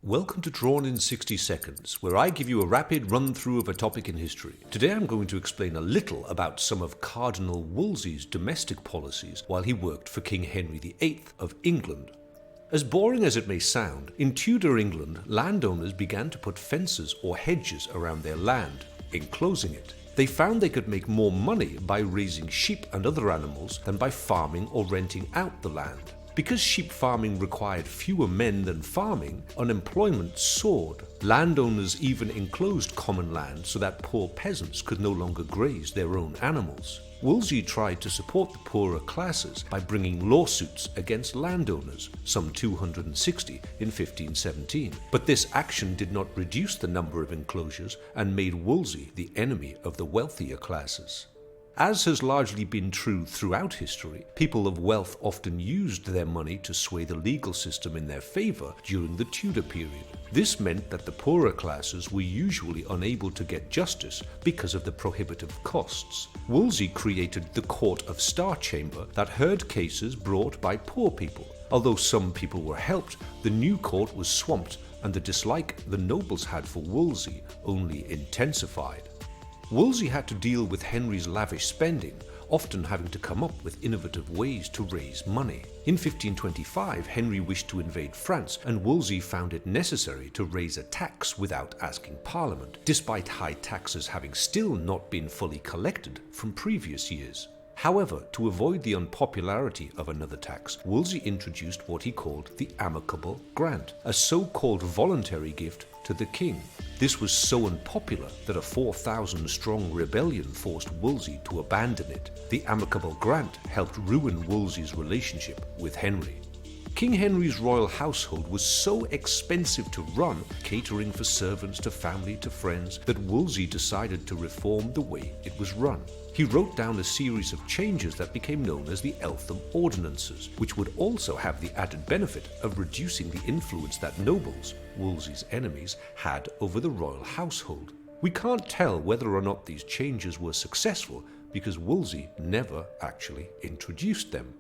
Welcome to Drawn in 60 Seconds, where I give you a rapid run-through of a topic in history. Today I'm going to explain a little about some of Cardinal Wolsey's domestic policies while he worked for King Henry VIII of England. As boring as it may sound, in Tudor England, landowners began to put fences or hedges around their land, enclosing it. They found they could make more money by raising sheep and other animals than by farming or renting out the land. Because sheep farming required fewer men than farming, unemployment soared. Landowners even enclosed common land so that poor peasants could no longer graze their own animals. Wolsey tried to support the poorer classes by bringing lawsuits against landowners, some 260 in 1517. But this action did not reduce the number of enclosures and made Wolsey the enemy of the wealthier classes. As has largely been true throughout history, people of wealth often used their money to sway the legal system in their favor during the Tudor period. This meant that the poorer classes were usually unable to get justice because of the prohibitive costs. Wolsey created the Court of Star Chamber that heard cases brought by poor people. Although some people were helped, the new court was swamped and the dislike the nobles had for Wolsey only intensified. Wolsey had to deal with Henry's lavish spending, often having to come up with innovative ways to raise money. In 1525, Henry wished to invade France, and Wolsey found it necessary to raise a tax without asking Parliament, despite high taxes having still not been fully collected from previous years. However, to avoid the unpopularity of another tax, Wolsey introduced what he called the amicable grant, a so-called voluntary gift to the king. This was so unpopular that a 4,000-strong rebellion forced Wolsey to abandon it. The amicable grant helped ruin Wolsey's relationship with Henry. King Henry's royal household was so expensive to run, catering for servants to family to friends, that Wolsey decided to reform the way it was run. He wrote down a series of changes that became known as the Eltham Ordinances, which would also have the added benefit of reducing the influence that nobles, Wolsey's enemies, had over the royal household. We can't tell whether or not these changes were successful because Wolsey never actually introduced them.